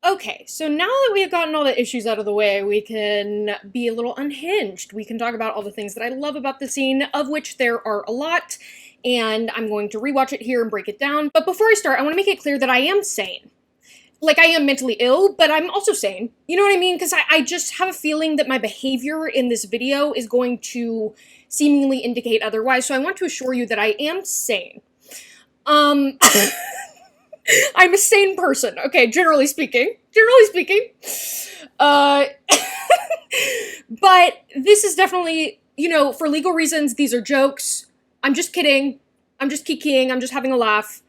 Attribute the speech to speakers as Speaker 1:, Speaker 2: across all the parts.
Speaker 1: Okay, so now that we have gotten all the issues out of the way, we can be a little unhinged. We can talk about all the things that I love about the scene, of which there are a lot, and I'm going to rewatch it here and break it down. But before I start, I want to make it clear that I am sane. Like, I am mentally ill, but I'm also sane. You know what I mean? Because I just have a feeling that my behavior in this video is going to seemingly indicate otherwise, so I want to assure you that I am sane. I'm a sane person, okay, generally speaking. But this is definitely, you know, for legal reasons, these are jokes. I'm just kidding. I'm just kikiing. I'm just having a laugh.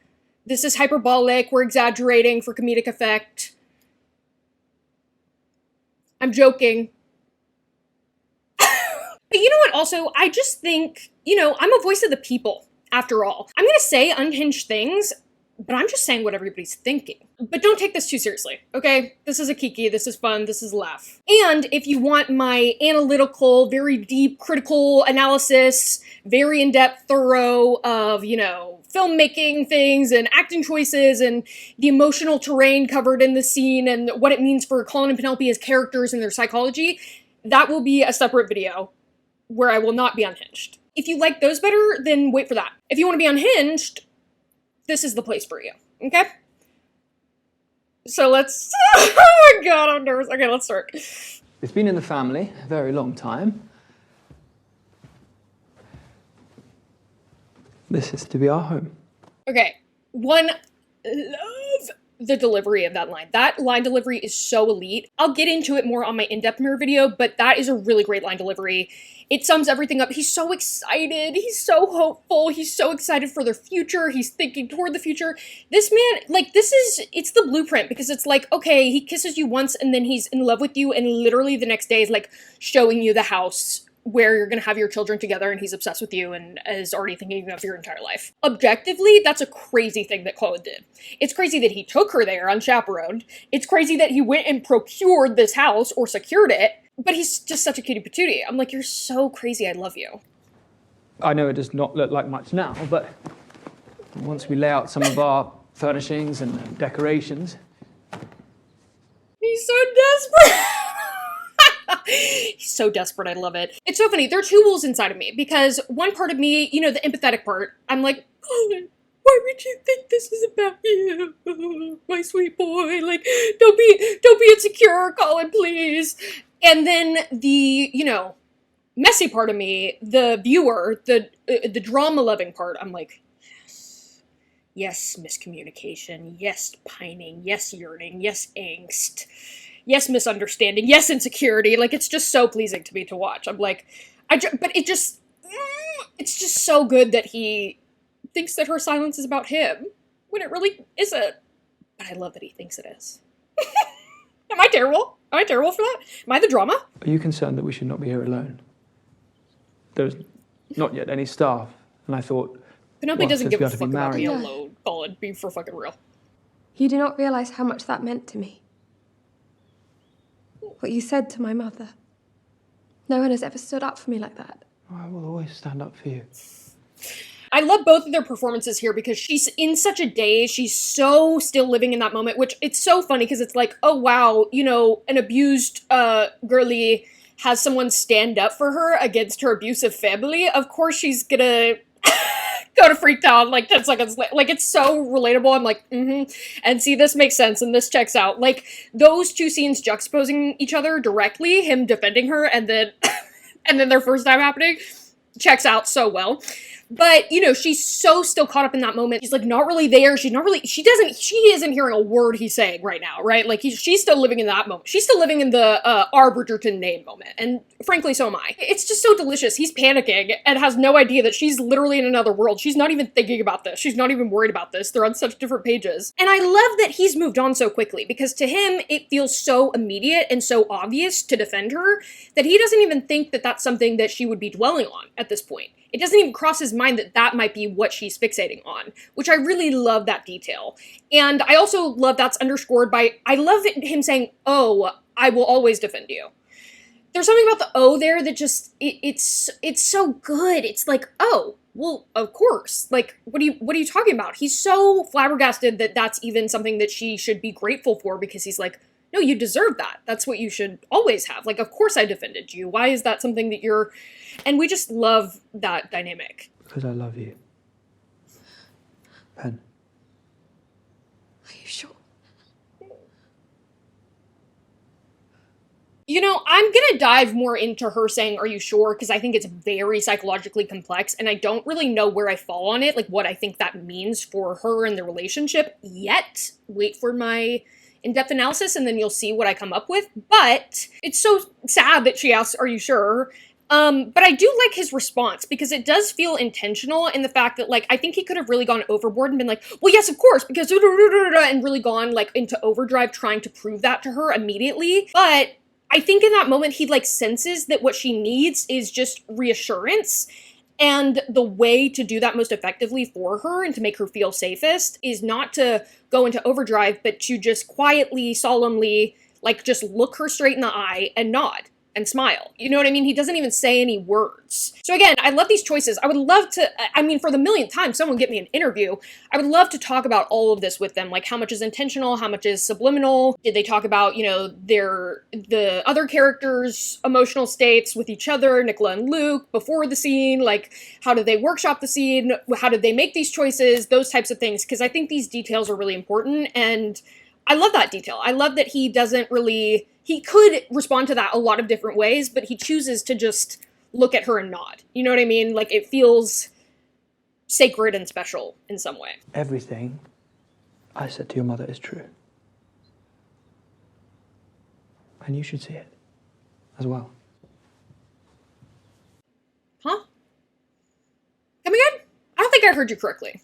Speaker 1: This is hyperbolic. We're exaggerating for comedic effect. I'm joking. But you know what, also, I just think, you know, I'm a voice of the people, after all. I'm gonna say unhinged things, but I'm just saying what everybody's thinking. But don't take this too seriously, okay? This is a kiki, this is fun, this is a laugh. And if you want my analytical, very deep, critical analysis, very in-depth, thorough of, you know, filmmaking things and acting choices and the emotional terrain covered in the scene and what it means for Colin and Penelope as characters and their psychology, that will be a separate video where I will not be unhinged. If you like those better, then wait for that. If you want to be unhinged, this is the place for you, okay? So let's, oh my god, I'm nervous. Okay, let's start.
Speaker 2: It's been in the family a very long time. This is to be our home.
Speaker 1: Okay, one, love the delivery of that line. That line delivery is so elite. I'll get into it more on my in-depth mirror video, but that is a really great line delivery. It sums everything up. He's so excited. He's so hopeful. He's so excited for their future. He's thinking toward the future. This man, like, it's the blueprint, because it's like, okay, he kisses you once and then he's in love with you, and literally the next day is like showing you the house where you're gonna have your children together, and he's obsessed with you and is already thinking of your entire life. Objectively, that's a crazy thing that Colin did. It's crazy that he took her there unchaperoned. It's crazy that he went and procured this house or secured it. But he's just such a cutie patootie. I'm like, you're so crazy, I love you.
Speaker 2: I know it does not look like much now, but once we lay out some of our furnishings and decorations...
Speaker 1: He's so desperate! He's so desperate, I love it. It's so funny, there are two wolves inside of me, because one part of me, you know, the empathetic part, I'm like, Colin, why would you think this is about you? My sweet boy, like, don't be insecure, Colin, please. And then the, you know, messy part of me, the viewer, the drama-loving part, I'm like, yes, miscommunication, yes, pining, yes, yearning, yes, angst, yes, misunderstanding, yes, insecurity. Like, it's just so pleasing to me to watch. I'm like, but it's just so good that he thinks that her silence is about him, when it really isn't. But I love that he thinks it is. Am I terrible? Am I terrible for that? Am I the drama?
Speaker 2: Are you concerned that we should not be here alone? There's not yet any staff, and I thought...
Speaker 1: Penelope doesn't give a fuck about me alone, Colin, be for fucking real.
Speaker 3: You do not realise how much that meant to me. What you said to my mother. No one has ever stood up for me like that.
Speaker 2: I will always stand up for you.
Speaker 1: I love both of their performances here, because she's in such a daze. She's so still living in that moment, which it's so funny because it's like, oh wow, you know, an abused girlie has someone stand up for her against her abusive family. Of course she's gonna go to Freaktown like 10 seconds later. Like, it's so relatable. I'm like, and see, this makes sense and this checks out. Like, those two scenes juxtaposing each other directly, him defending her and then and then their first time happening, checks out so well. But, you know, she's so still caught up in that moment. She's, like, not really there. She isn't hearing a word he's saying right now, right? Like, she's still living in that moment. She's still living in the our Bridgerton name moment. And frankly, so am I. It's just so delicious. He's panicking and has no idea that she's literally in another world. She's not even thinking about this. She's not even worried about this. They're on such different pages. And I love that he's moved on so quickly, because to him, it feels so immediate and so obvious to defend her that he doesn't even think that that's something that she would be dwelling on at this point. It doesn't even cross his mind that that might be what she's fixating on, which I really love that detail. And I also love that's underscored by, I love him saying, oh, I will always defend you. There's something about the oh there that just, it's so good. It's like, oh, well, of course. Like, what are you talking about? He's so flabbergasted that that's even something that she should be grateful for, because he's like, no, you deserve that. That's what you should always have. Like, of course I defended you. Why is that something that you're... And we just love that dynamic.
Speaker 2: Because I love you. Pen.
Speaker 3: Are you sure?
Speaker 1: You know, I'm gonna dive more into her saying, are you sure? Because I think it's very psychologically complex, and I don't really know where I fall on it, like what I think that means for her and the relationship yet. Wait for my in-depth analysis, and then you'll see what I come up with. But it's so sad that she asks, are you sure? But I do like his response, because it does feel intentional in the fact that, like, I think he could have really gone overboard and been like, well, yes, of course, because and really gone, like, into overdrive trying to prove that to her immediately. But I think in that moment, he, like, senses that what she needs is just reassurance. And the way to do that most effectively for her and to make her feel safest is not to go into overdrive, but to just quietly, solemnly, like, just look her straight in the eye and nod and smile. You know what I mean? He doesn't even say any words. So again, I love these choices. I would love to, I mean, for the millionth time, someone get me an interview. I would love to talk about all of this with them. Like, how much is intentional? How much is subliminal? Did they talk about, you know, the other characters' emotional states with each other, Nicola and Luke, before the scene? Like, how did they workshop the scene? How did they make these choices? Those types of things. Because I think these details are really important. And I love that detail. I love that he doesn't really... He could respond to that a lot of different ways, but he chooses to just look at her and nod. You know what I mean? Like, it feels sacred and special in some way.
Speaker 2: Everything I said to your mother is true. And you should see it as well.
Speaker 1: Huh? Come again? I don't think I heard you correctly.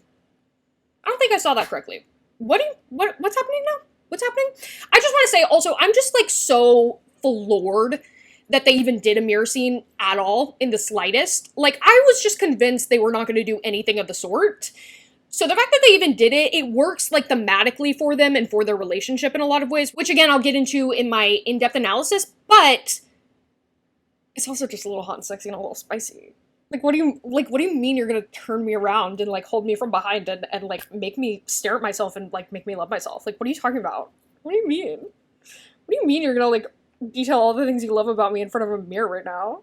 Speaker 1: I don't think I saw that correctly. What's happening now? What's happening? I just want to say also, I'm just like so floored that they even did a mirror scene at all in the slightest. Like, I was just convinced they were not going to do anything of the sort. So the fact that they even did it, it works like thematically for them and for their relationship in a lot of ways, which again, I'll get into in my in-depth analysis, but it's also just a little hot and sexy and a little spicy. Like, what do you mean you're gonna turn me around and, like, hold me from behind and like, make me stare at myself and, like, make me love myself? Like, what are you talking about? What do you mean? What do you mean you're gonna, like, detail all the things you love about me in front of a mirror right now?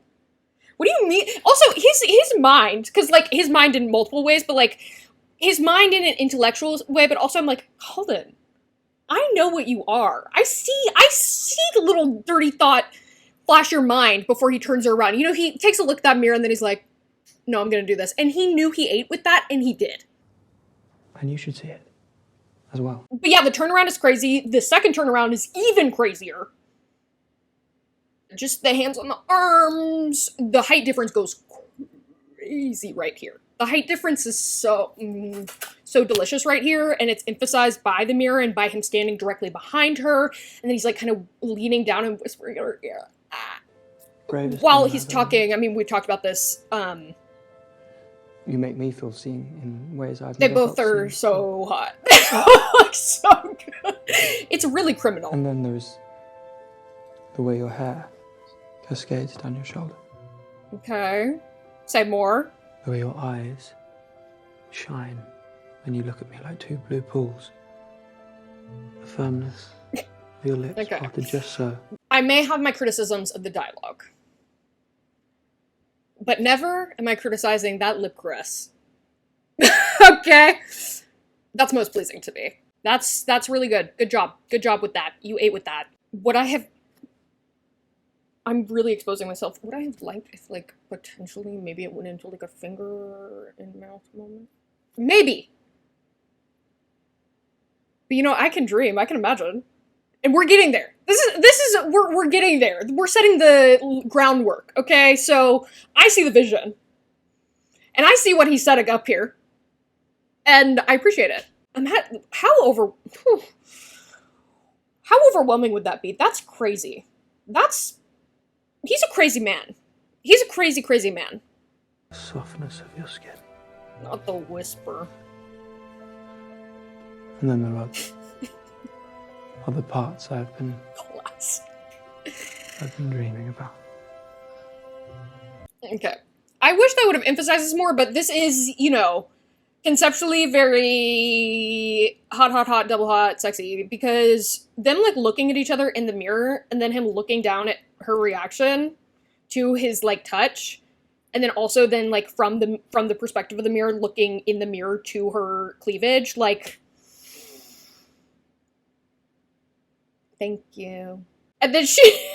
Speaker 1: What do you mean? Also, his mind, because, like, his mind in multiple ways, but, like, his mind in an intellectual way, but also I'm like, Holden, I know what you are. I see the little dirty thought flash your mind before he turns her around. You know, he takes a look at that mirror and then he's like, no, I'm gonna do this. And he knew he ate with that, and he did.
Speaker 2: And you should see it as well.
Speaker 1: But yeah, the turnaround is crazy. The second turnaround is even crazier. Just the hands on the arms. The height difference goes crazy right here. The height difference is so delicious right here, and it's emphasized by the mirror and by him standing directly behind her, and then he's like kind of leaning down and whispering in her ear. While he's talking, I mean, we've talked about this.
Speaker 2: You make me feel seen in ways I've
Speaker 1: They
Speaker 2: never
Speaker 1: both
Speaker 2: felt
Speaker 1: are
Speaker 2: seen.
Speaker 1: so hot. Like, so good. It's really criminal.
Speaker 2: And then there's the way your hair cascades down your shoulder.
Speaker 1: Okay. Say more.
Speaker 2: The way your eyes shine when you look at me like two blue pools. The firmness of your lips parted just so.
Speaker 1: I may have my criticisms of the dialogue, but never am I criticizing that lip caress. Okay? That's most pleasing to me. That's really good. Good job. Good job with that. You ate with that. I'm really exposing myself. Would I have liked if, like, potentially maybe it went into, like, a finger in mouth moment? Maybe. But, you know, I can dream. I can imagine. And we're getting there. We're getting there. We're setting the groundwork, okay? So, I see the vision. And I see what he's setting up here. And I appreciate it. How overwhelming would that be? That's crazy. He's a crazy man. He's a crazy, crazy man.
Speaker 2: The softness of your skin.
Speaker 1: Not the whisper.
Speaker 2: And then the rug. Other parts I've been dreaming about.
Speaker 1: Okay. I wish they would have emphasized this more, but this is, you know, Conceptually very hot, hot, hot, double hot, sexy, because them, like, looking at each other in the mirror, and then him looking down at her reaction to his, like, touch, and then also then, like, from the perspective of the mirror, looking in the mirror to her cleavage, like, thank you. And then she...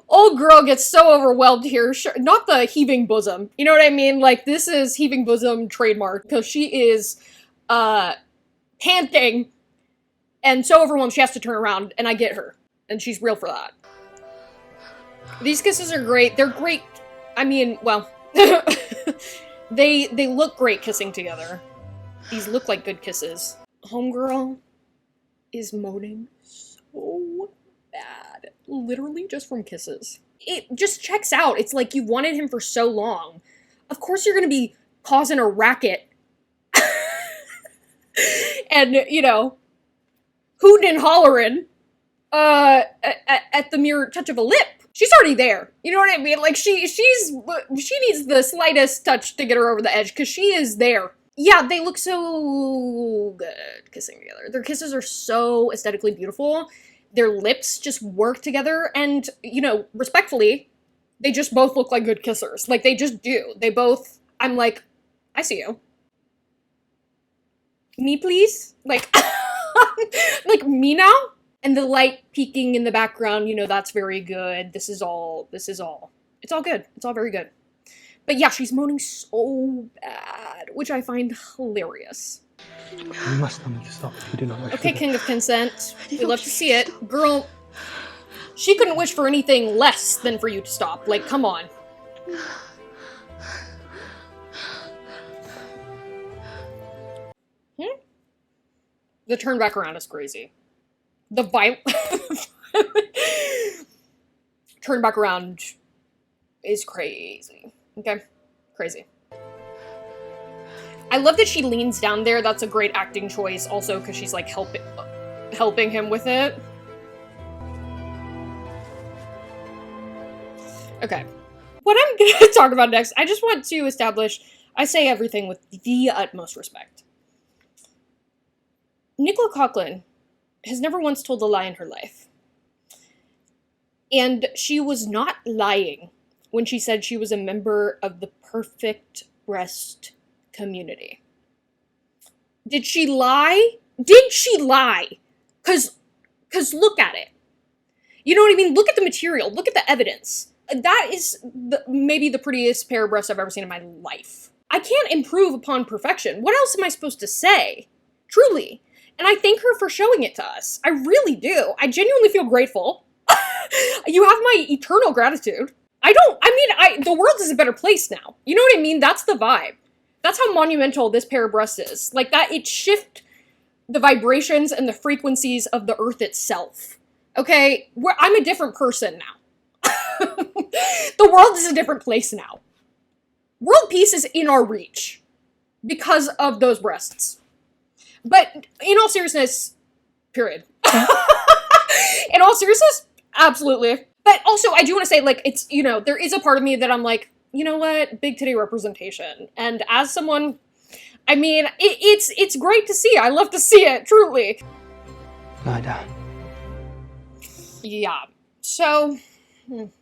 Speaker 1: Old girl gets so overwhelmed here. Sure, not the heaving bosom. You know what I mean? Like, this is heaving bosom trademark, because she is, panting, and so overwhelmed she has to turn around, and I get her. And she's real for that. These kisses are great. They're great. I mean, well, they look great kissing together. These look like good kisses. Homegirl is moaning so bad. Literally just from kisses. It just checks out. It's like you've wanted him for so long. Of course you're gonna be causing a racket. And, you know, hooting and hollering at the mere touch of a lip. She's already there. You know what I mean? Like, she needs the slightest touch to get her over the edge, because she is there. Yeah, they look so good kissing together. Their kisses are so aesthetically beautiful. Their lips just work together, and, you know, respectfully, they just both look like good kissers. Like, they just do. They both, I'm like, I see you. Me, please? Like, like, me now? And the light peeking in the background, you know, that's very good. This is all. It's all good. It's all very good. But yeah, she's moaning so bad, which I find hilarious.
Speaker 2: You must tell me to stop if you do not wish.
Speaker 1: Okay, King of Consent. We love to see it. Girl, she couldn't wish for anything less than for you to stop. Like, come on. The turn back around is crazy. The turn back around is crazy. Okay? Crazy. I love that she leans down there. That's a great acting choice, also, because she's, like, helping him with it. Okay. What I'm gonna talk about next, I just want to establish, I say everything with the utmost respect. Nicola Coughlan has never once told a lie in her life. And she was not lying when she said she was a member of the perfect breast community. Did she lie? Did she lie? Cause look at it. You know what I mean? Look at the material. Look at the evidence. That is maybe the prettiest pair of breasts I've ever seen in my life. I can't improve upon perfection. What else am I supposed to say? Truly. And I thank her for showing it to us. I really do. I genuinely feel grateful. You have my eternal gratitude. The world is a better place now. You know what I mean? That's the vibe. That's how monumental this pair of breasts is. Like, that, it shifts the vibrations and the frequencies of the earth itself. Okay? I'm a different person now. The world is a different place now. World peace is in our reach because of those breasts. But in all seriousness, period. In all seriousness, absolutely. But also, I do want to say, like, it's, you know, there is a part of me that I'm like, you know what? Big titty representation. And as someone, I mean, it's great to see. I love to see it, truly.
Speaker 2: Lie down.
Speaker 1: Yeah. So, nothing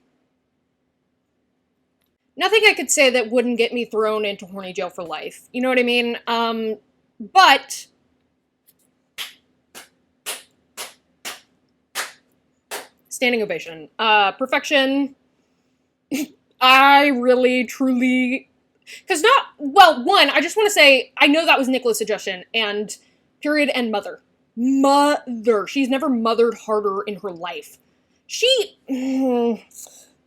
Speaker 1: I could say that wouldn't get me thrown into horny jail for life. You know what I mean? But standing ovation. Perfection. I really, truly... Because one, I just want to say, I know that was Nicola's suggestion, and period, and mother. Mother. She's never mothered harder in her life. The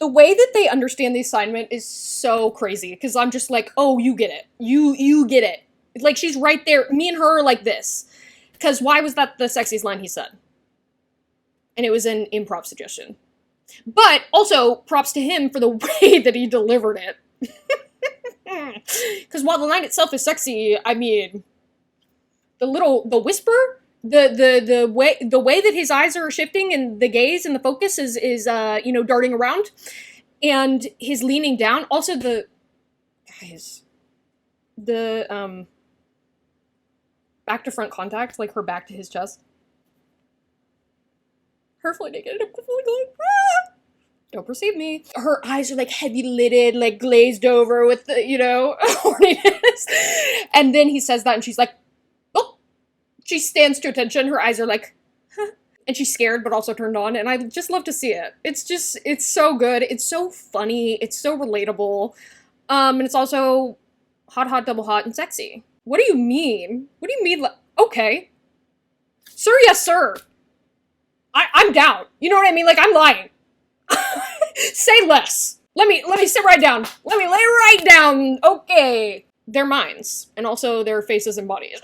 Speaker 1: way that they understand the assignment is so crazy, because I'm just like, oh, you get it. You get it. Like, she's right there. Me and her are like this. Because why was that the sexiest line he said? And it was an improv suggestion. But also, props to him for the way that he delivered it. Because while the line itself is sexy, I mean, the whisper, the way that his eyes are shifting and the gaze and the focus is darting around, and his leaning down. Also, guys, The back to front contact, like her back to his chest. Her fully naked and I'm fully going, ah! Don't perceive me. Her eyes are like heavy lidded, like glazed over with the, you know, horniness. And then he says that and she's like, oh! She stands to attention. Her eyes are like, huh. And she's scared but also turned on. And I just love to see it. It's just, it's so good. It's so funny. It's so relatable. And it's also hot, hot, double hot, and sexy. What do you mean? What do you mean? Okay. Sir, yes, sir. I'm down. You know what I mean? Like, I'm lying. Say less. Let me sit right down. Let me lay right down. Okay. Their minds. And also their faces and bodies.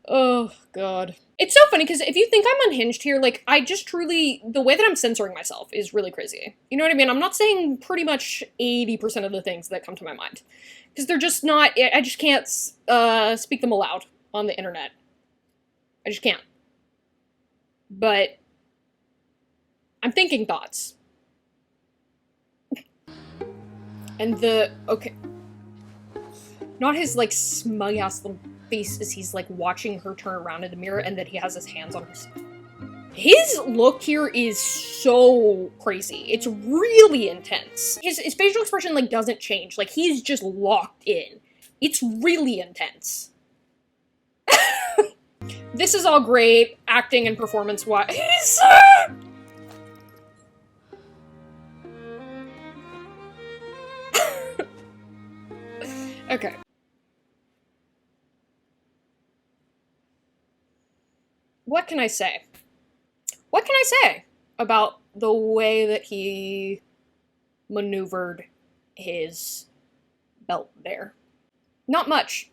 Speaker 1: Oh, God. It's so funny, because if you think I'm unhinged here, like, I just truly, the way that I'm censoring myself is really crazy. You know what I mean? I'm not saying pretty much 80% of the things that come to my mind. Because they're just not, I just can't speak them aloud on the internet. I just can't. But I'm thinking thoughts. And okay. Not his, like, smug-ass little face as he's, like, watching her turn around in the mirror and that he has his hands on his... His look here is so crazy. It's really intense. His facial expression, like, doesn't change. Like, he's just locked in. It's really intense. This is all great, acting and performance-wise. Okay. What can I say? What can I say about the way that he maneuvered his belt there? Not much.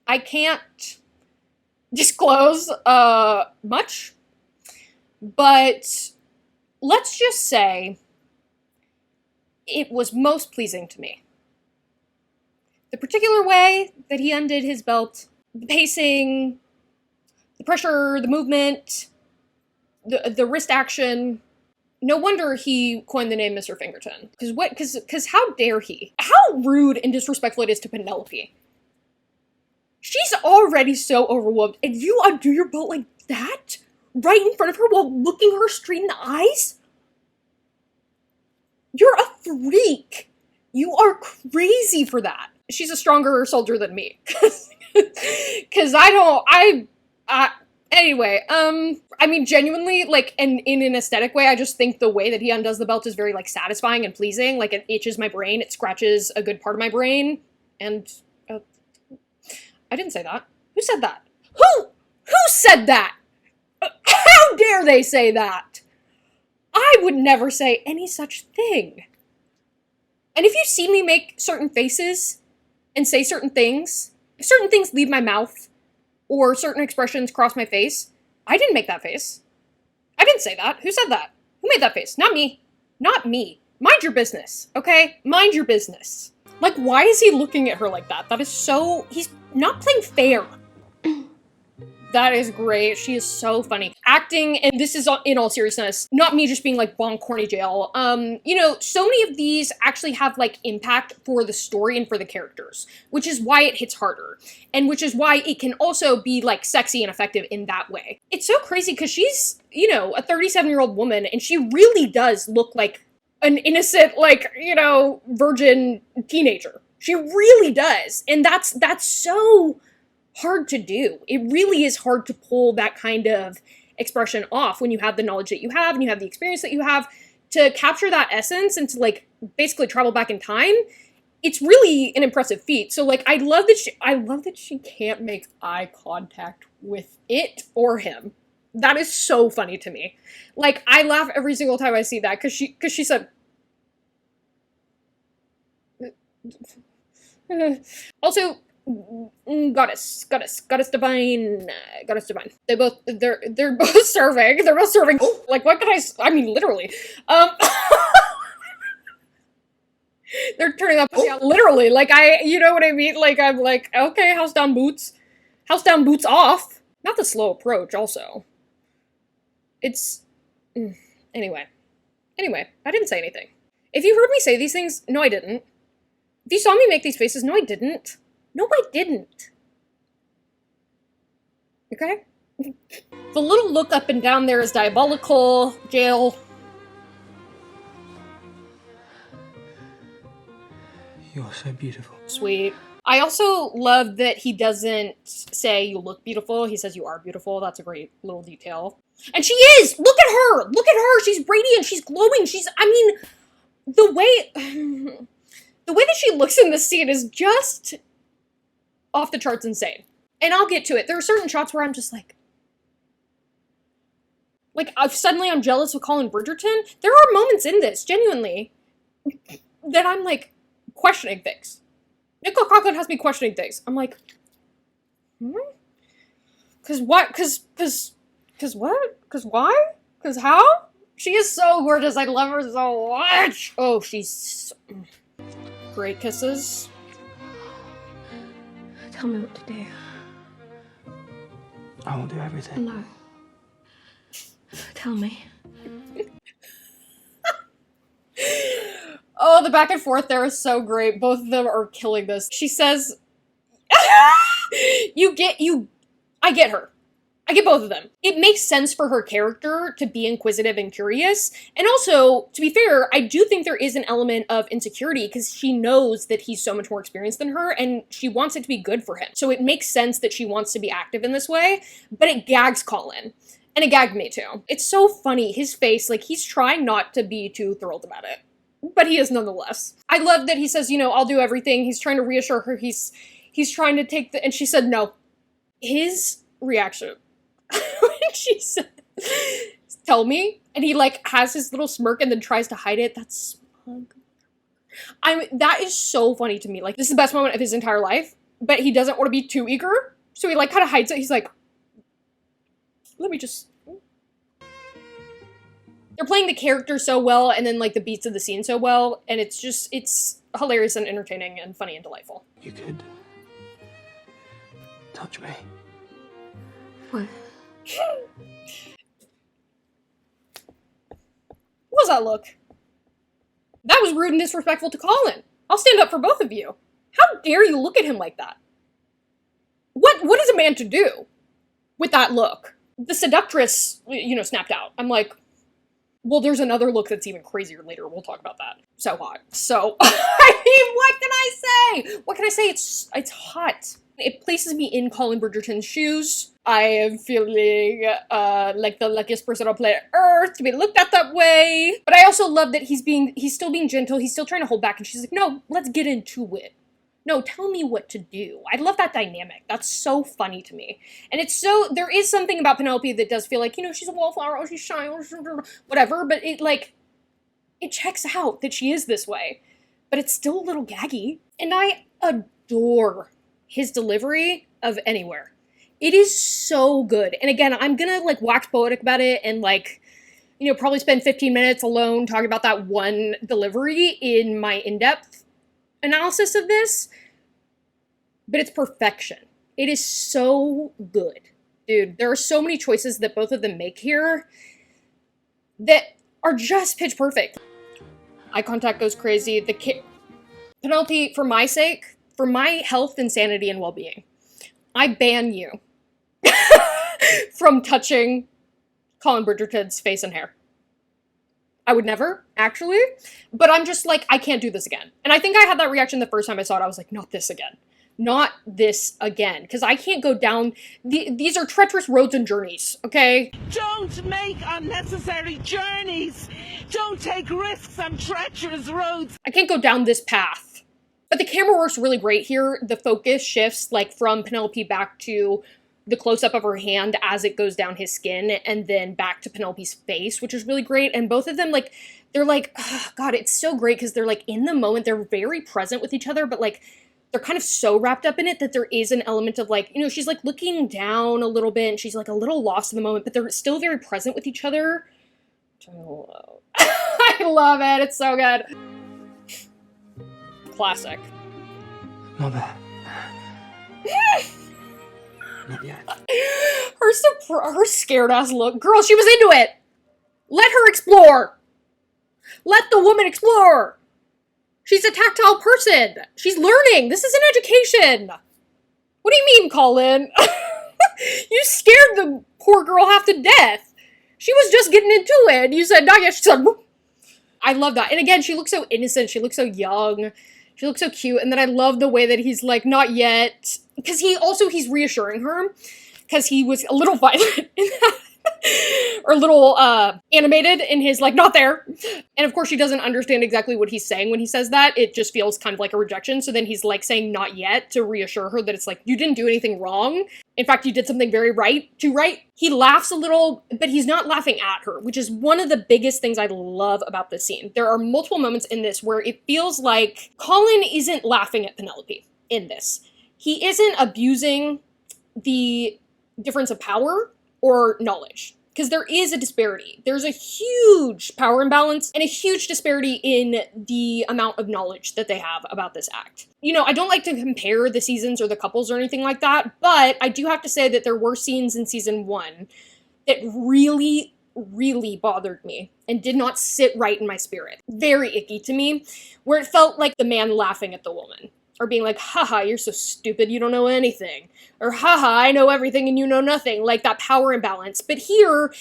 Speaker 1: I can't disclose much, but let's just say it was most pleasing to me. The particular way that he undid his belt, the pacing, the pressure, the movement, the wrist action. No wonder he coined the name Mr. Fingerton. Because how dare he? How rude and disrespectful it is to Penelope. She's already so overwhelmed, and you undo your belt like that? Right in front of her while looking her straight in the eyes? You're a freak. You are crazy for that. She's a stronger soldier than me. Because anyway, I mean, genuinely, like, and in an aesthetic way, I just think the way that he undoes the belt is very, like, satisfying and pleasing. Like, it itches my brain, it scratches a good part of my brain, and, I didn't say that. Who said that? Who said that? How dare they say that? I would never say any such thing. And if you see me make certain faces and say certain things, if certain things leave my mouth, or certain expressions cross my face, I didn't make that face. I didn't say that. Who said that? Who made that face? Not me. Not me. Mind your business, okay? Mind your business. Like, why is he looking at her like that? That is so... He's not playing fair. That is great. She is so funny. Acting, and this is in all seriousness, not me just being like bonk corny jail. You know, so many of these actually have like impact for the story and for the characters, which is why it hits harder. And which is why it can also be like sexy and effective in that way. It's so crazy because she's, you know, a 37-year-old woman and she really does look like an innocent, like, you know, virgin teenager. She really does. And that's so hard to do. It really is hard to pull that kind of expression off when you have the knowledge that you have and you have the experience that you have to capture that essence and to like basically travel back in time. It's really an impressive feat. So like I love that she can't make eye contact with it or him. That is so funny to me. Like I laugh every single time I see that cuz she said also goddess divine. They're both serving. They're both serving. Like, what can I mean, literally. They're turning up, yeah, literally. Like, you know what I mean? Like, I'm like, okay, house down, boots off. Not the slow approach, also. It's, anyway, I didn't say anything. If you heard me say these things, no, I didn't. If you saw me make these faces, no, I didn't. No, I didn't. Okay? The little look up and down there is diabolical. Jail.
Speaker 2: You're so beautiful.
Speaker 1: Sweet. I also love that he doesn't say you look beautiful. He says you are beautiful. That's a great little detail. And she is! Look at her! Look at her! She's radiant. She's glowing. I mean, the way that she looks in this scene is just off the charts insane. And I'll get to it. There are certain shots where I'm just like, suddenly I'm jealous of Colin Bridgerton. There are moments in this, genuinely, that I'm like questioning things. Nicole Coughlan has me questioning things. I'm like, Cause what? Cause what? Cause why? Cause how? She is so gorgeous. I love her so much. Oh, she's great kisses.
Speaker 3: Tell me what to do.
Speaker 2: I will do everything.
Speaker 3: No. Tell me.
Speaker 1: Oh, the back and forth there is so great. Both of them are killing this. She says, I get her. I get both of them. It makes sense for her character to be inquisitive and curious. And also, to be fair, I do think there is an element of insecurity because she knows that he's so much more experienced than her and she wants it to be good for him. So it makes sense that she wants to be active in this way, but it gags Colin. And it gagged me too. It's so funny. His face, like he's trying not to be too thrilled about it. But he is nonetheless. I love that he says, you know, I'll do everything. He's trying to reassure her. He's trying to take and she said no. His reaction when she said, tell me, and he like has his little smirk and then tries to hide it. That's smug. That is so funny to me. Like, this is the best moment of his entire life, but he doesn't want to be too eager. So he like kind of hides it. He's like, let me just... They're playing the character so well and then like the beats of the scene so well, and it's hilarious and entertaining and funny and delightful.
Speaker 2: You could touch me.
Speaker 3: What?
Speaker 1: What was that look? That was rude and disrespectful to Colin. I'll stand up for both of you. How dare you look at him like that? What is a man to do with that look? The seductress, you know, snapped out. I'm like, well, there's another look that's even crazier later. We'll talk about that. So hot. So, I mean, what can I say? What can I say? It's hot. It places me in Colin Bridgerton's shoes. I am feeling like the luckiest person on planet Earth to be looked at that way. But I also love that he's still being gentle. He's still trying to hold back. And she's like, no, let's get into it. No, tell me what to do. I love that dynamic. That's so funny to me. And there is something about Penelope that does feel like, you know, she's a wallflower, oh, she's shy, whatever, but it checks out that she is this way. But it's still a little gaggy. And I adore his delivery of Anywhere. It is so good. And again, I'm gonna like wax poetic about it and like, you know, probably spend 15 minutes alone talking about that one delivery in my in-depth analysis of this, but it's perfection. It is so good. Dude, there are so many choices that both of them make here that are just pitch perfect. Eye contact goes crazy. Penelope, for my sake, for my health and sanity and well-being, I ban you from touching Colin Bridgerton's face and hair. I would never, actually, but I'm just like, I can't do this again. And I think I had that reaction the first time I saw it. I was like, not this again. Not this again. Because I can't go down, these are treacherous roads and journeys, okay?
Speaker 4: Don't make unnecessary journeys. Don't take risks on treacherous roads.
Speaker 1: I can't go down this path. But the camera works really great here. The focus shifts like from Penelope back to the close-up of her hand as it goes down his skin, and then back to Penelope's face, which is really great. And both of them, like, they're like, oh, God, it's so great because they're like in the moment, they're very present with each other, but like, they're kind of so wrapped up in it that there is an element of like, you know, she's like looking down a little bit and she's like a little lost in the moment, but they're still very present with each other. Which I love. I love it. It's so good. Classic.
Speaker 2: Mother. Not yet.
Speaker 1: Her scared ass look. Girl, she was into it. Let her explore. Let the woman explore! She's a tactile person! She's learning! This is an education! What do you mean, Colin? You scared the poor girl half to death! She was just getting into it, and you said, not yet. She said, whoop. I love that. And again, she looks so innocent, she looks so young, she looks so cute, and then I love the way that he's like, not yet, because he's reassuring her, because he was a little violent in that. Or a little animated in his, like, not there. And of course she doesn't understand exactly what he's saying when he says that. It just feels kind of like a rejection. So then he's like saying not yet to reassure her that it's like, you didn't do anything wrong. In fact, you did something very right. He laughs a little, but he's not laughing at her, which is one of the biggest things I love about this scene. There are multiple moments in this where it feels like Colin isn't laughing at Penelope in this. He isn't abusing the difference of power or knowledge, because there is a disparity. There's a huge power imbalance and a huge disparity in the amount of knowledge that they have about this act. You know, I don't like to compare the seasons or the couples or anything like that, but I do have to say that there were scenes in season 1 that really, really bothered me and did not sit right in my spirit. Very icky to me, where it felt like the man laughing at the woman. Or being like, haha, you're so stupid, you don't know anything. Or haha, I know everything and you know nothing. Like that power imbalance. But here,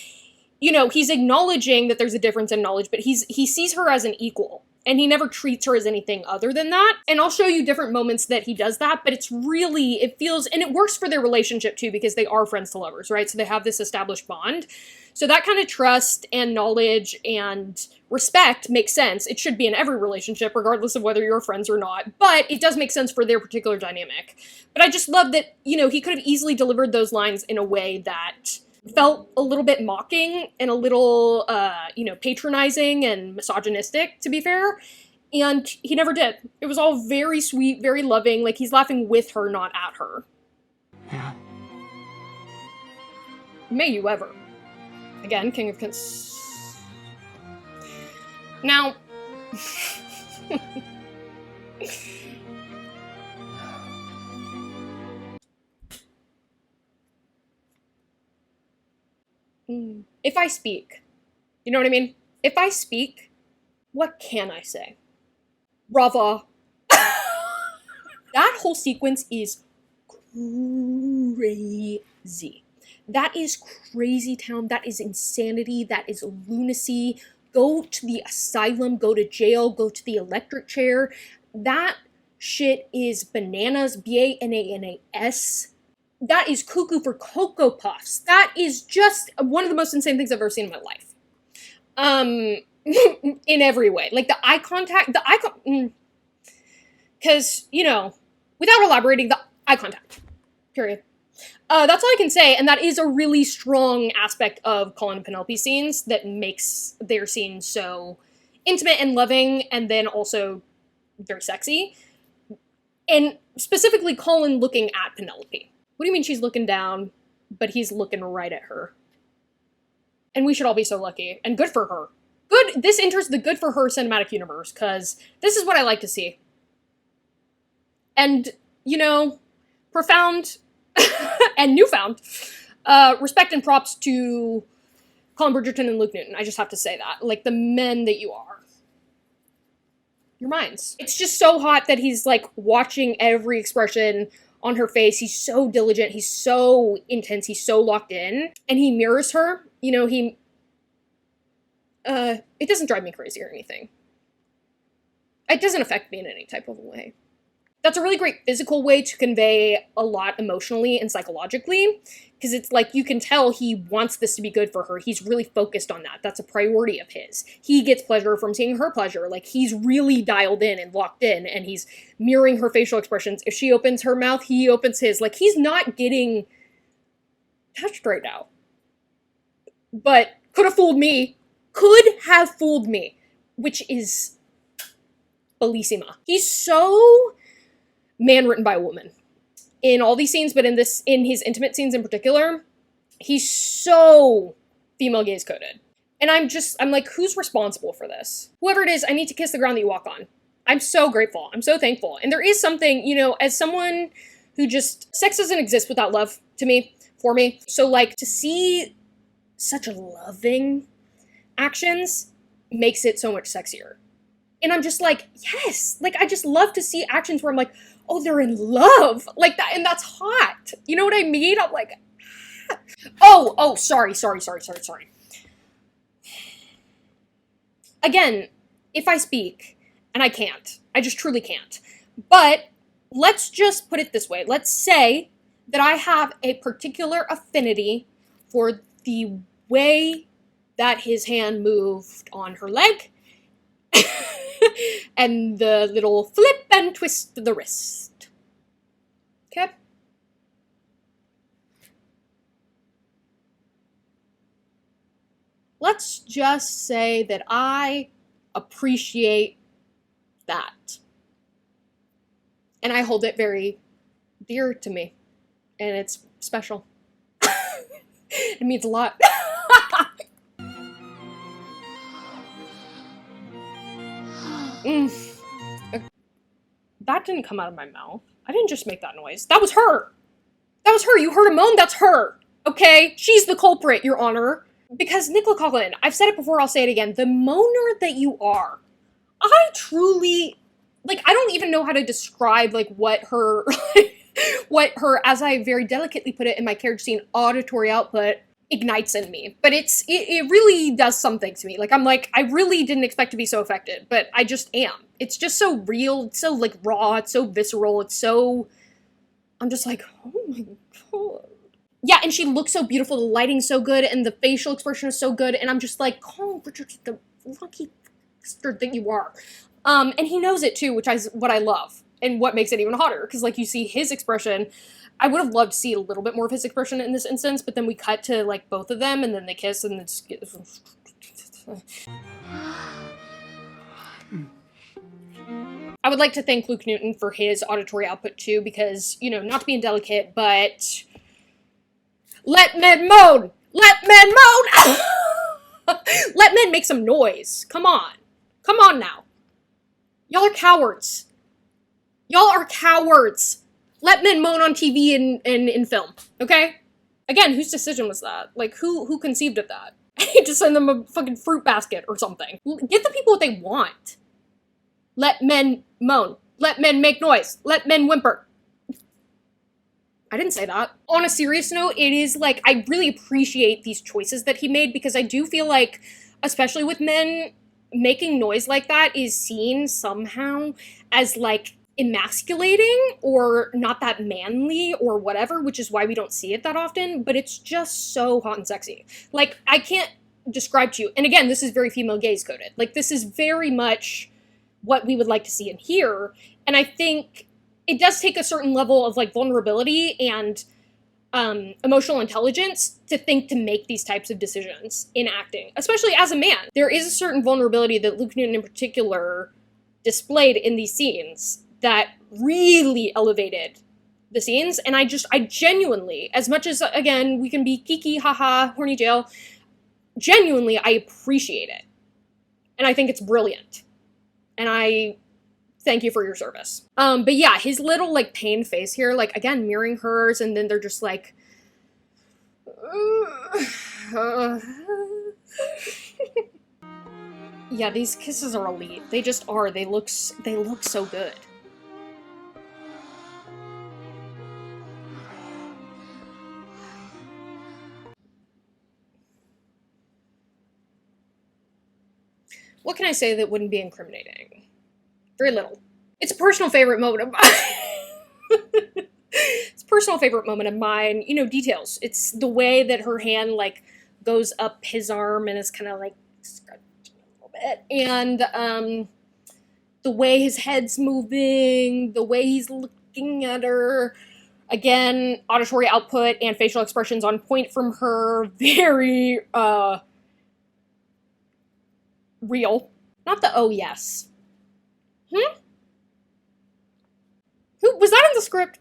Speaker 1: you know, he's acknowledging that there's a difference in knowledge, but he sees her as an equal. And he never treats her as anything other than that. And I'll show you different moments that he does that, but it's really, it feels, and it works for their relationship too, because they are friends to lovers, right? So they have this established bond. So that kind of trust and knowledge and respect makes sense. It should be in every relationship, regardless of whether you're friends or not, but it does make sense for their particular dynamic. But I just love that, you know, he could have easily delivered those lines in a way that felt a little bit mocking and a little, you know, patronizing and misogynistic, to be fair. And he never did. It was all very sweet, very loving, like he's laughing with her, not at her.
Speaker 2: Yeah.
Speaker 1: May you ever. Again, King of Now... If I speak, you know what I mean? If I speak, what can I say? Brava. That whole sequence is crazy. That is crazy town. That is insanity. That is lunacy. Go to the asylum, go to jail, go to the electric chair. That shit is bananas, B-A-N-A-N-A-S. That is cuckoo for Cocoa Puffs. That is just one of the most insane things I've ever seen in my life. In every way. Like the eye contact, because, you know, without elaborating, the eye contact, period. That's all I can say, and that is a really strong aspect of Colin and Penelope scenes that makes their scenes so intimate and loving, and then also very sexy. And specifically Colin looking at Penelope. What do you mean she's looking down, but he's looking right at her? And we should all be so lucky, and good for her. Good, this enters the good for her cinematic universe, because this is what I like to see. And, you know, profound and newfound respect and props to Colin Bridgerton and Luke Newton. I just have to say that. Like, the men that you are. Your minds. It's just so hot that he's, like, watching every expression on her face. He's so diligent. He's so intense. He's so locked in. And he mirrors her. You know, it doesn't drive me crazy or anything. It doesn't affect me in any type of way. That's a really great physical way to convey a lot emotionally and psychologically, because it's like you can tell he wants this to be good for her. He's really focused on that. That's a priority of his. He gets pleasure from seeing her pleasure. Like, he's really dialed in and locked in, and he's mirroring her facial expressions. If she opens her mouth, he opens his. Like, he's not getting touched right now. But could have fooled me. Could have fooled me. Which is bellissima. He's so man written by a woman in all these scenes, but in his intimate scenes in particular, he's so female gaze coded. And I'm like, who's responsible for this? Whoever it is, I need to kiss the ground that you walk on. I'm so grateful. I'm so thankful. And there is something, you know, as someone who just, sex doesn't exist without love to me, for me. So like, to see such loving actions makes it so much sexier. And I'm just like, yes, like, I just love to see actions where I'm like, oh, they're in love, like that, and that's hot. You know what I mean? I'm like, oh, sorry. Again, if I speak, and I can't, I just truly can't, but let's just put it this way. Let's say that I have a particular affinity for the way that his hand moved on her leg, and the little flip and twist of the wrist. Okay? Let's just say that I appreciate that. And I hold it very dear to me. And it's special. It means a lot. That didn't come out of my mouth. I didn't just make that noise. That was her. That was her. You heard a moan? That's her. Okay? She's the culprit, Your Honor. Because, Nicola Coughlan, I've said it before, I'll say it again, the moaner that you are, I truly, like, I don't even know how to describe, like, what her, as I very delicately put it in my carriage scene, auditory output ignites in me. But it really does something to me. Like, I'm like, I really didn't expect to be so affected, but I just am. It's just so real, it's so, like, raw, it's so visceral, it's so, I'm just like, oh my god. Yeah, and she looks so beautiful, the lighting's so good, and the facial expression is so good, and I'm just like, oh, Bridgerton, the lucky bastard that you are. And he knows it too, which is what I love, and what makes it even hotter, because, like, you see his expression. I would have loved to see a little bit more of his expression in this instance, but then we cut to, like, both of them, and then they kiss, and it's... I would like to thank Luke Newton for his auditory output too, because, you know, not to be indelicate, but... Let men moan! Let men moan! Let men make some noise. Come on. Come on now. Y'all are cowards. Y'all are cowards. Let men moan on TV and in film, okay? Again, whose decision was that? Like, who conceived of that? I need to send them a fucking fruit basket or something. Give the people what they want. Let men moan. Let men make noise. Let men whimper. I didn't say that. On a serious note, it is like, I really appreciate these choices that he made, because I do feel like, especially with men, making noise like that is seen somehow as, like, emasculating or not that manly or whatever, which is why we don't see it that often, but it's just so hot and sexy. Like, I can't describe to you, and again, this is very female gaze coded. Like, this is very much what we would like to see and hear, and I think it does take a certain level of, like, vulnerability and emotional intelligence to make these types of decisions in acting, especially as a man. There is a certain vulnerability that Luke Newton in particular displayed in these scenes that really elevated the scenes, and I genuinely, as much as, again, we can be kiki, haha, horny jail, genuinely, I appreciate it. And I think it's brilliant. And I thank you for your service. But yeah, his little, like, pained face here, like, again, mirroring hers, and then they're just like... Yeah, these kisses are elite. They just are. They look so good. What can I say that wouldn't be incriminating? Very little. It's a personal favorite moment of mine. It's a personal favorite moment of mine. You know, details. It's the way that her hand, like, goes up his arm and is kind of, like, scratching a little bit. And, the way his head's moving, the way he's looking at her. Again, auditory output and facial expressions on point from her. Very, real. Not the oh yes. Who was that in the script?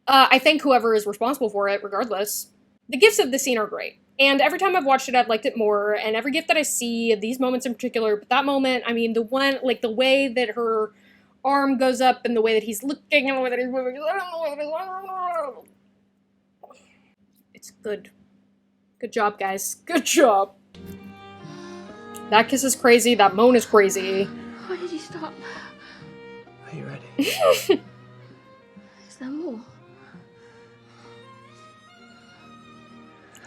Speaker 1: I think whoever is responsible for it, regardless. The gifts of the scene are great. And every time I've watched it, I've liked it more. And every gift that I see, these moments in particular, but that moment, I mean, the one, like, the way that her arm goes up and the way that he's looking and the way that he's moving. It's good. Good job, guys. Good job. That kiss is crazy, that moan is crazy.
Speaker 3: Why did you stop?
Speaker 2: Are you ready?
Speaker 3: Is there more?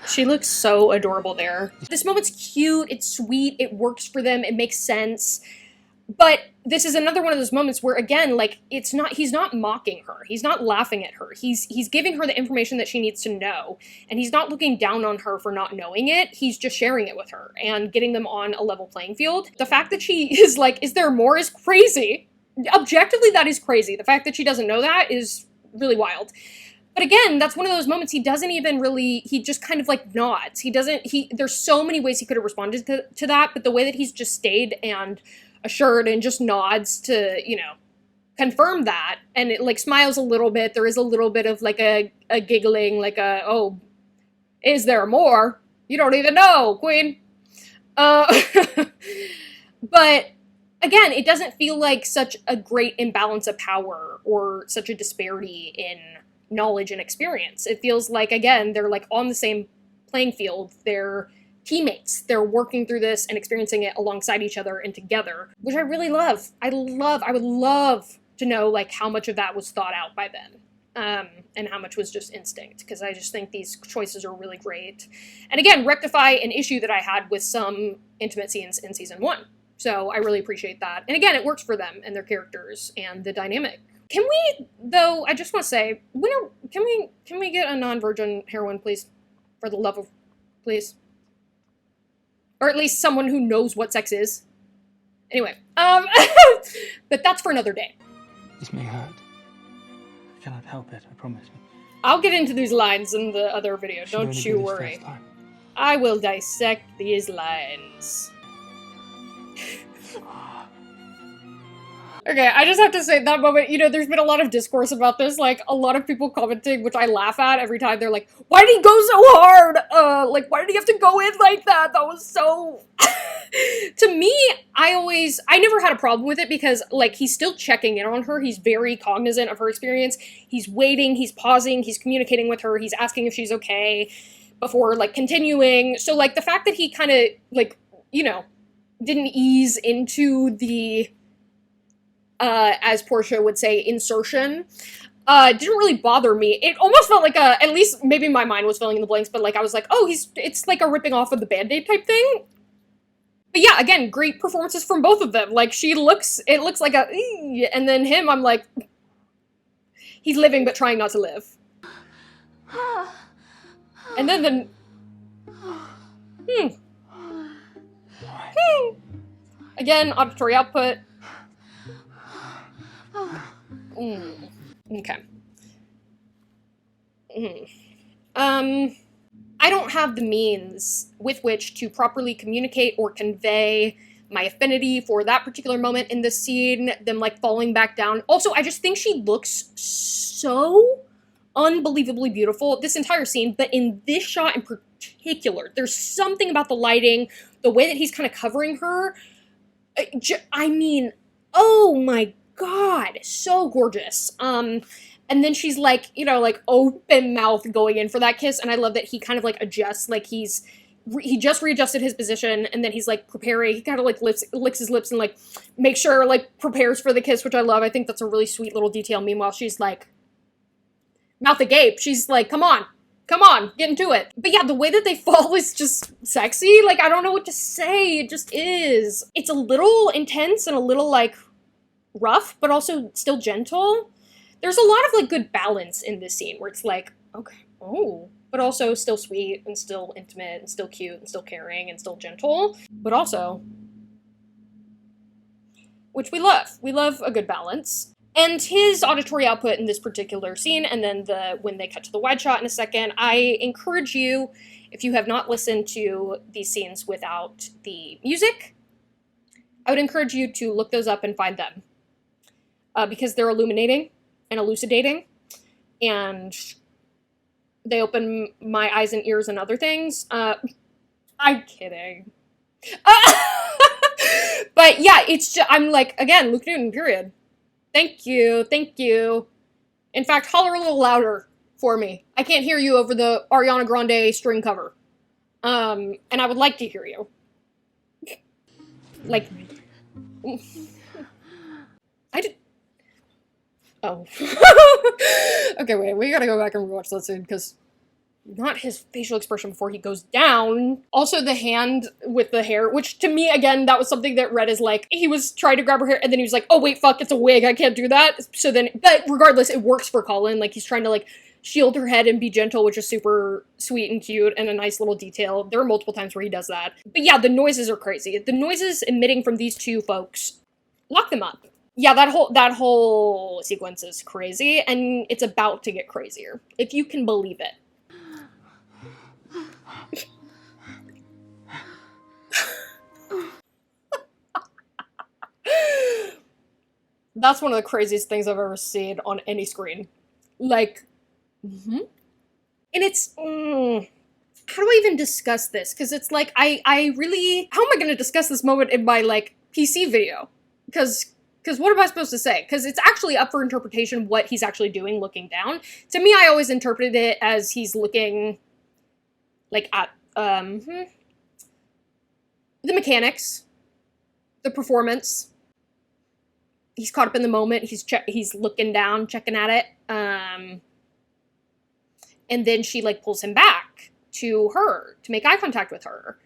Speaker 1: She looks so adorable there. This moment's cute, it's sweet, it works for them, it makes sense. But this is another one of those moments where, again, like, he's not mocking her. He's not laughing at her. He's giving her the information that she needs to know. And he's not looking down on her for not knowing it. He's just sharing it with her and getting them on a level playing field. The fact that she is like, is there more, is crazy. Objectively, that is crazy. The fact that she doesn't know that is really wild. But again, that's one of those moments he doesn't even really, he just kind of like nods. There's so many ways he could have responded to that, but the way that he's just stayed and assured and just nods to, you know, confirm that, and it like smiles a little bit. There is a little bit of like a giggling, like a, oh, is there more? You don't even know, Queen. But again, it doesn't feel like such a great imbalance of power or such a disparity in knowledge and experience. It feels like, again, they're like on the same playing field. They're teammates. They're working through this and experiencing it alongside each other and together, which I really love. I would love to know like how much of that was thought out by them, and how much was just instinct, because I just think these choices are really great. And again, rectify an issue that I had with some intimate scenes in season 1. So I really appreciate that. And again, it works for them and their characters and the dynamic. Can we, though, I just want to say, can we get a non-virgin heroine, please? For the love of, please. Or at least someone who knows what sex is. Anyway, but that's for another day.
Speaker 2: This may hurt. I cannot help it, I promise you.
Speaker 1: I'll get into these lines in the other video,
Speaker 2: Should only
Speaker 1: don't
Speaker 2: be
Speaker 1: you
Speaker 2: this
Speaker 1: worry.
Speaker 2: first time.
Speaker 1: I will dissect these lines. Okay, I just have to say, that moment, you know, there's been a lot of discourse about this, like, a lot of people commenting, which I laugh at every time. They're like, why did he go so hard? Like, why did he have to go in like that? That was so... To me, I never had a problem with it because, like, he's still checking in on her. He's very cognizant of her experience. He's waiting, he's pausing, he's communicating with her, he's asking if she's okay before, like, continuing. So, like, the fact that he kind of, like, you know, didn't ease into the... as Portia would say, insertion, didn't really bother me. It almost felt like at least maybe my mind was filling in the blanks, but like I was like, oh, it's like a ripping off of the Band-Aid type thing. But yeah, again, great performances from both of them. Like it looks like a, and then him, I'm like, he's living but trying not to live. And then again, auditory output. Okay. I don't have the means with which to properly communicate or convey my affinity for that particular moment in the scene, them like falling back down. Also, I just think she looks so unbelievably beautiful, this entire scene, but in this shot in particular, there's something about the lighting, the way that he's kind of covering her. I mean, oh my God, so gorgeous. And then she's like, you know, like open mouth going in for that kiss. And I love that he kind of like adjusts, like he just readjusted his position and then he's like preparing, he kind of like licks his lips and like makes sure like prepares for the kiss, which I love. I think that's a really sweet little detail. Meanwhile, she's like mouth agape. She's like, come on, get into it. But yeah, the way that they fall is just sexy. Like, I don't know what to say. It just is. It's a little intense and a little like rough, but also still gentle. There's a lot of like good balance in this scene where it's like, okay, oh, but also still sweet and still intimate and still cute and still caring and still gentle, but also, which we love. We love a good balance. And his auditory output in this particular scene, and then when they cut to the wide shot in a second, I encourage you, if you have not listened to these scenes without the music, I would encourage you to look those up and find them. Because they're illuminating and elucidating, and they open my eyes and ears and other things. I'm kidding. But yeah, it's just, I'm like, again, Luke Newton, period. Thank you. In fact, holler a little louder for me. I can't hear you over the Ariana Grande string cover. And I would like to hear you. Like, I did. Oh. Okay, wait, we gotta go back and rewatch that scene, because not his facial expression before he goes down. Also the hand with the hair, which to me, again, that was something that read as like, he was trying to grab her hair, and then he was like, oh wait, fuck, it's a wig, I can't do that. So then, but regardless, it works for Colin. Like, he's trying to like shield her head and be gentle, which is super sweet and cute and a nice little detail. There are multiple times where he does that. But yeah, the noises are crazy. The noises emitting from these two folks, lock them up. Yeah, that whole sequence is crazy, and it's about to get crazier, if you can believe it. That's one of the craziest things I've ever seen on any screen. Like, and it's, how do I even discuss this? Because it's like, I really, how am I going to discuss this moment in my, like, PC video? Because what am I supposed to say? Because it's actually up for interpretation what he's actually doing looking down. To me, I always interpreted it as he's looking, like, at, the mechanics, the performance. He's caught up in the moment. He's looking down, checking at it. And then she, like, pulls him back to her to make eye contact with her.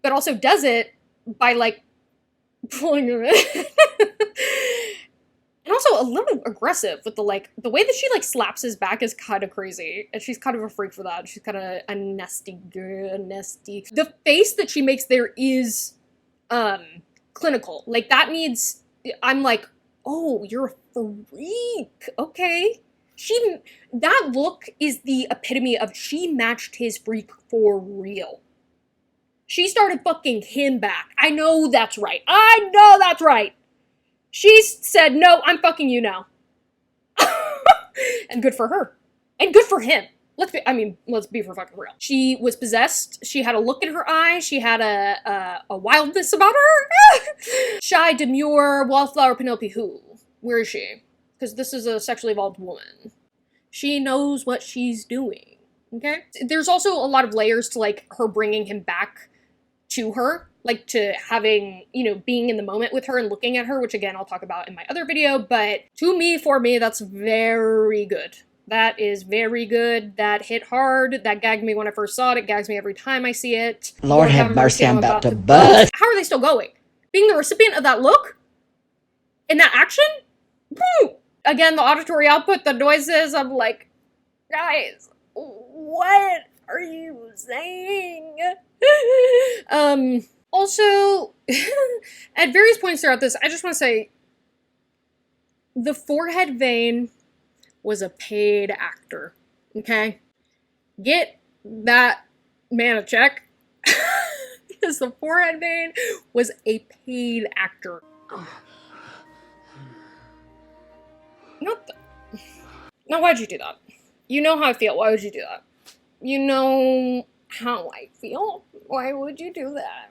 Speaker 1: But also does it by, like, pulling him in. And also a little aggressive with the, like, the way that she, like, slaps his back is kind of crazy. And she's kind of a freak for that. She's kind of a nasty girl, nasty. The face that she makes there is, clinical. Like, that needs, I'm like, oh, you're a freak. Okay. That look is the epitome of she matched his freak for real. She started fucking him back. I know that's right. I know that's right. She said, no, I'm fucking you now. And good for her. And good for him. Let's be for fucking real. She was possessed. She had a look in her eye. She had a wildness about her. Shy, demure, wallflower Penelope who? Where is she? Because this is a sexually evolved woman. She knows what she's doing. Okay? There's also a lot of layers to, like, her bringing him back to her. Like, to having, you know, being in the moment with her and looking at her, which, again, I'll talk about in my other video. But for me, that's very good. That is very good. That hit hard. That gagged me when I first saw it. It gags me every time I see it.
Speaker 5: Lord have mercy, I'm about to bust.
Speaker 1: How are they still going? Being the recipient of that look? In that action? Woo! Again, the auditory output, the noises, I'm like, guys, what are you saying? Also, at various points throughout this, I just want to say, the forehead vein was a paid actor, okay? Get that man a check, because the forehead vein was a paid actor. Now, why'd you do that? You know how I feel. Why would you do that? You know how I feel. Why would you do that?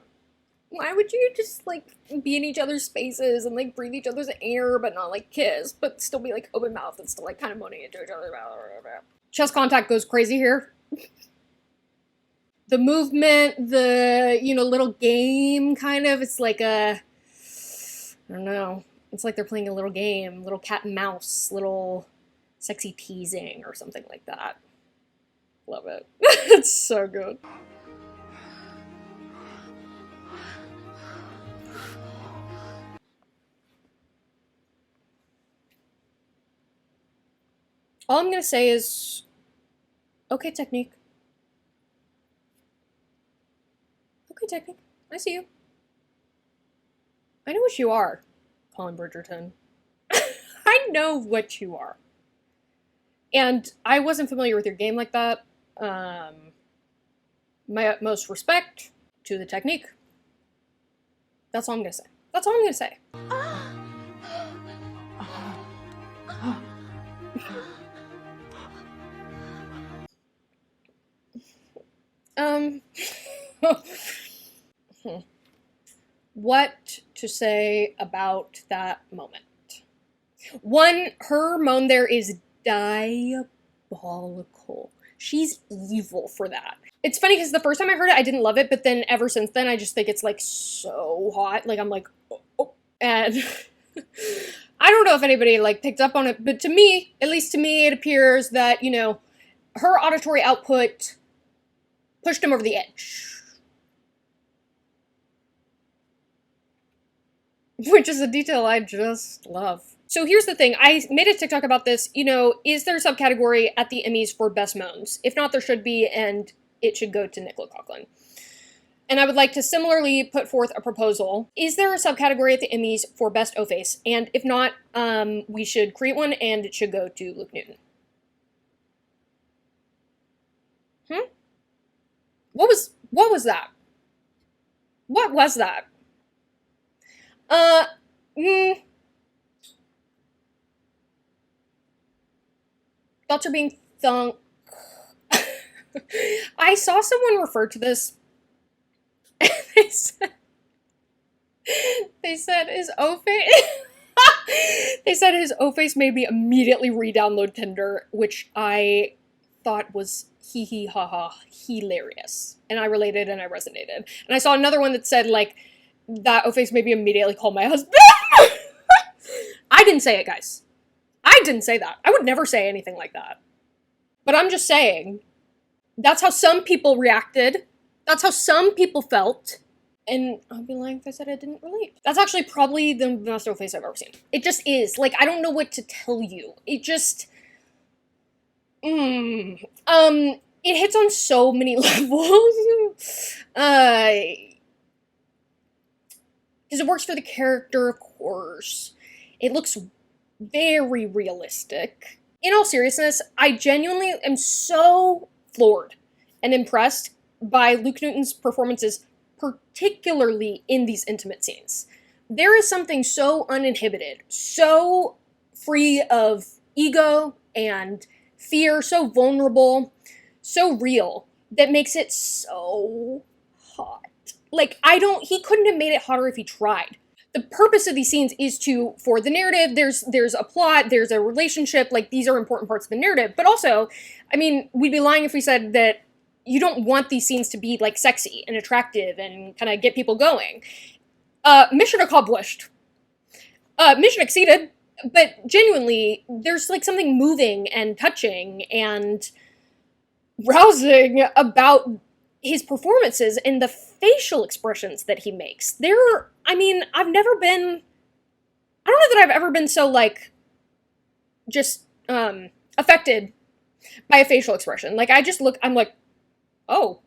Speaker 1: Why would you just, like, be in each other's spaces and, like, breathe each other's air, but not, like, kiss, but still be, like, open mouth and still, like, kind of moaning into each other's mouth? Chest contact goes crazy here. The movement, the, you know, little game, kind of, it's like a, I don't know, it's like they're playing a little game, little cat and mouse, little sexy teasing or something like that. Love it. It's so good. All I'm gonna say is, okay, technique. Okay, technique. I see you. I know what you are, Polin Bridgerton. I know what you are. And I wasn't familiar with your game like that. My utmost respect to the technique. That's all I'm gonna say. That's all I'm gonna say. What to say about that moment? One, her moan there is diabolical. She's evil for that. It's funny because the first time I heard it, I didn't love it, but then ever since then, I just think it's, like, so hot. Like, I'm like, oh. And I don't know if anybody, like, picked up on it, but to me, at least to me, it appears that, you know, her auditory output pushed him over the edge. Which is a detail I just love. So here's the thing. I made a TikTok about this. You know, is there a subcategory at the Emmys for best moans? If not, there should be, and it should go to Nicola Coughlan. And I would like to similarly put forth a proposal. Is there a subcategory at the Emmys for best O-face? And if not, we should create one, and it should go to Luke Newton. What was that? What was that? Thoughts are being thunk. I saw someone refer to this. they said his O-face. They said his O-face made me immediately re-download Tinder, which I thought was hee hee ha ha hilarious. And I related and I resonated. And I saw another one that said, like, that O-face made me immediately call my husband. I didn't say it, guys. I didn't say that. I would never say anything like that. But I'm just saying, that's how some people reacted. That's how some people felt. And I'll be lying if I said I didn't relate. That's actually probably the best O-face I've ever seen. It just is. Like, I don't know what to tell you. It just... it hits on so many levels. Because it works for the character, of course. It looks very realistic. In all seriousness, I genuinely am so floored and impressed by Luke Newton's performances, particularly in these intimate scenes. There is something so uninhibited, so free of ego and fear, so vulnerable, so real, that makes it so hot. Like, he couldn't have made it hotter if he tried. The purpose of these scenes is for the narrative, there's a plot, there's a relationship, like, these are important parts of the narrative, but also, I mean, we'd be lying if we said that you don't want these scenes to be, like, sexy and attractive and kind of get people going. Mission accomplished. Mission exceeded, but genuinely, there's, like, something moving and touching and rousing about his performances and the facial expressions that he makes. I don't know that I've ever been so, like, just, affected by a facial expression. Like, I'm like, oh?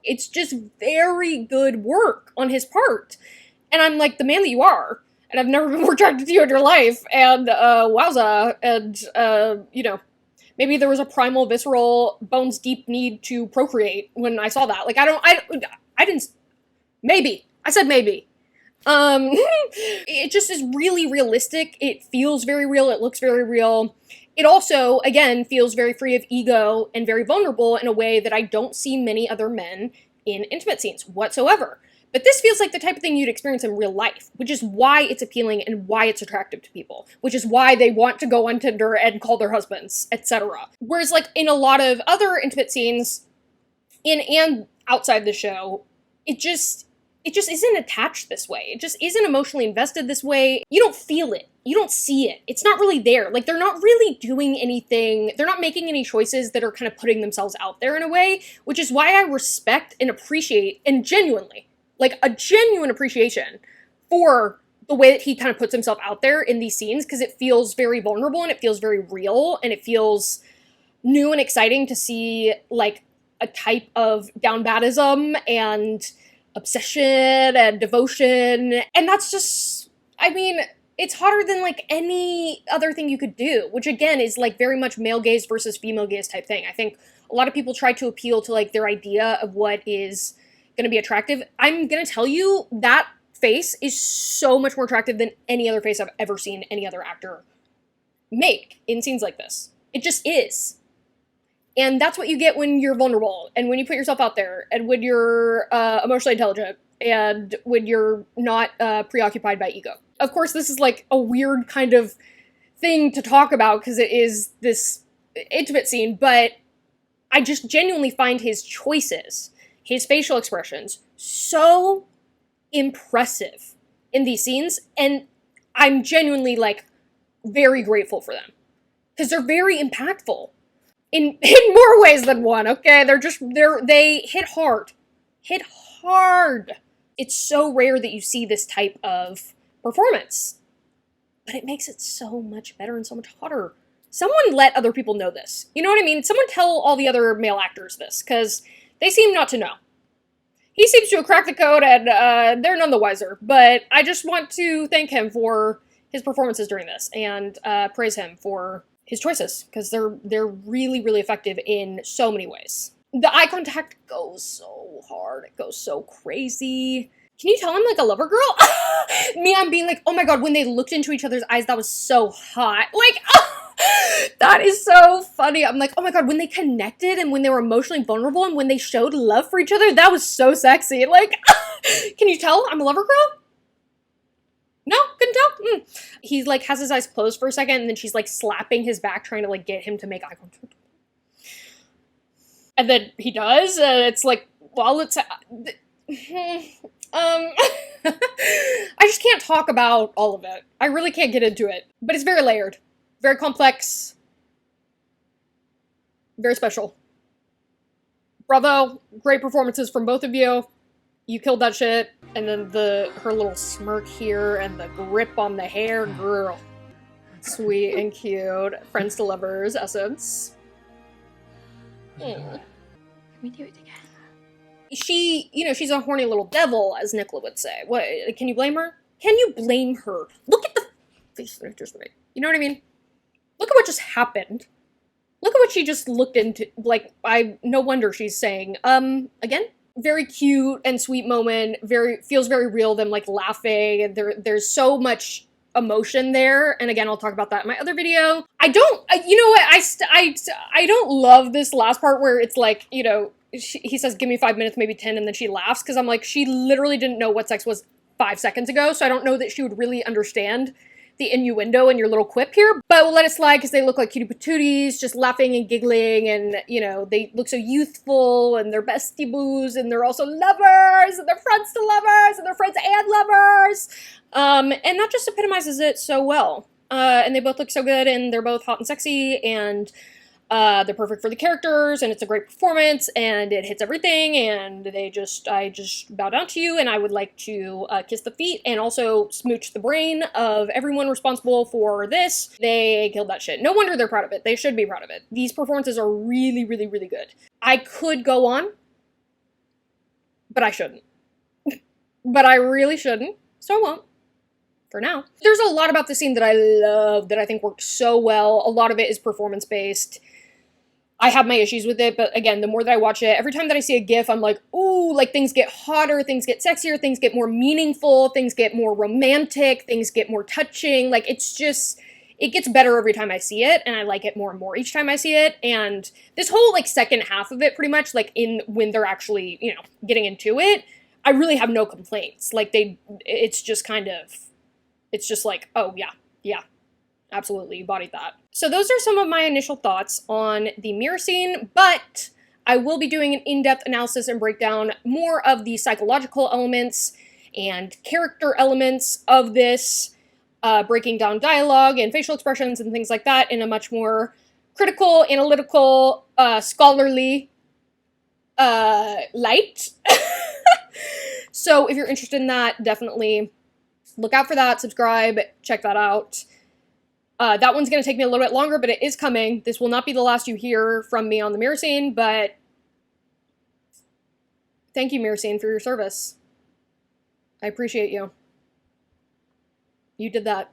Speaker 1: It's just very good work on his part. And I'm like, the man that you are, and I've never been more attracted to you in your life, and, wowza, and, you know, maybe there was a primal, visceral, bones deep need to procreate when I saw that. Like, maybe. I said maybe. It just is really realistic. It feels very real. It looks very real. It also, again, feels very free of ego and very vulnerable in a way that I don't see many other men in intimate scenes whatsoever. But this feels like the type of thing you'd experience in real life, which is why it's appealing and why it's attractive to people, which is why they want to go on Tinder and call their husbands, etc. Whereas, like, in a lot of other intimate scenes, in and outside the show, it just isn't attached this way. It just isn't emotionally invested this way. You don't feel it. You don't see it. It's not really there. Like, they're not really doing anything. They're not making any choices that are kind of putting themselves out there in a way, which is why I respect and appreciate, and genuinely, like, a genuine appreciation for the way that he kind of puts himself out there in these scenes, because it feels very vulnerable and it feels very real and it feels new and exciting to see, like, a type of down badism and obsession and devotion. And that's just, I mean, it's hotter than, like, any other thing you could do, which again is, like, very much male gaze versus female gaze type thing. I think a lot of people try to appeal to, like, their idea of what is going to be attractive. I'm going to tell you that face is so much more attractive than any other face I've ever seen any other actor make in scenes like this. It just is. And that's what you get when you're vulnerable, and when you put yourself out there, and when you're emotionally intelligent, and when you're not preoccupied by ego. Of course, this is, like, a weird kind of thing to talk about, because it is this intimate scene, but I just genuinely find his choices, his facial expressions, so impressive in these scenes, and I'm genuinely, like, very grateful for them. Because they're very impactful. In more ways than one, okay? They hit hard. Hit hard. It's so rare that you see this type of performance. But it makes it so much better and so much hotter. Someone let other people know this. You know what I mean? Someone tell all the other male actors this, because they seem not to know. He seems to have cracked the code, and they're none the wiser. But I just want to thank him for his performances during this, and praise him for his choices, because they're really, really effective in so many ways. The eye contact goes so hard. It goes so crazy. Can you tell I'm like a lover girl? Me, I'm being like, oh my god, when they looked into each other's eyes, that was so hot. Like, that is so funny. I'm like, oh my god, when they connected and when they were emotionally vulnerable and when they showed love for each other, that was so sexy. Like, can you tell I'm a lover girl? No? Couldn't tell? He, like, has his eyes closed for a second, and then she's, like, slapping his back, trying to, like, get him to make eye contact. And then he does, and it's like, well, it's... I just can't talk about all of it. I really can't get into it. But it's very layered. Very complex. Very special. Bravo. Great performances from both of you. You killed that shit. And then her little smirk here and the grip on the hair. Girl. Sweet and cute. Friends to lovers essence.
Speaker 3: Can we do it again?
Speaker 1: She's a horny little devil, as Nicola would say. What, can you blame her? Can you blame her? Look at the face that just made. You know what I mean? Look at what just happened. Look at what she just looked into. Like, no wonder she's saying, again? Very cute and sweet moment. Feels very real, them, like, laughing. And there's so much emotion there. And again, I'll talk about that in my other video. You know what? I don't love this last part where it's like, you know, he says, give me 5 minutes, maybe 10, and then she laughs, because I'm like, she literally didn't know what sex was 5 seconds ago, so I don't know that she would really understand the innuendo in your little quip here, but we'll let it slide, because they look like cutie patooties, just laughing and giggling, and, you know, they look so youthful, and they're bestie boos, and they're also lovers, and they're friends to lovers, and they're friends and lovers, and that just epitomizes it so well, and they both look so good, and they're both hot and sexy, and they're perfect for the characters, and it's a great performance, and it hits everything, and I just bow down to you, and I would like to kiss the feet, and also smooch the brain of everyone responsible for this. They killed that shit. No wonder they're proud of it. They should be proud of it. These performances are really, really, really good. I could go on, but I shouldn't. But I really shouldn't, so I won't. For now. There's a lot about the scene that I love, that I think worked so well. A lot of it is performance-based. I have my issues with it, but again, the more that I watch it, every time that I see a GIF, I'm like, ooh, like things get hotter, things get sexier, things get more meaningful, things get more romantic, things get more touching. Like, it's just, it gets better every time I see it, and I like it more and more each time I see it. And this whole, like, second half of it, pretty much, like, when they're actually, you know, getting into it, I really have no complaints. Like, it's just kind of, it's just like, oh, yeah, absolutely, you bodied that. So those are some of my initial thoughts on the mirror scene, but I will be doing an in-depth analysis and breakdown more of the psychological elements and character elements of this, breaking down dialogue and facial expressions and things like that in a much more critical, analytical, scholarly light. So if you're interested in that, definitely look out for that, subscribe, check that out. That one's going to take me a little bit longer, but it is coming. This will not be the last you hear from me on the mirror scene, but thank you, mirror scene, for your service. I appreciate you. You did that.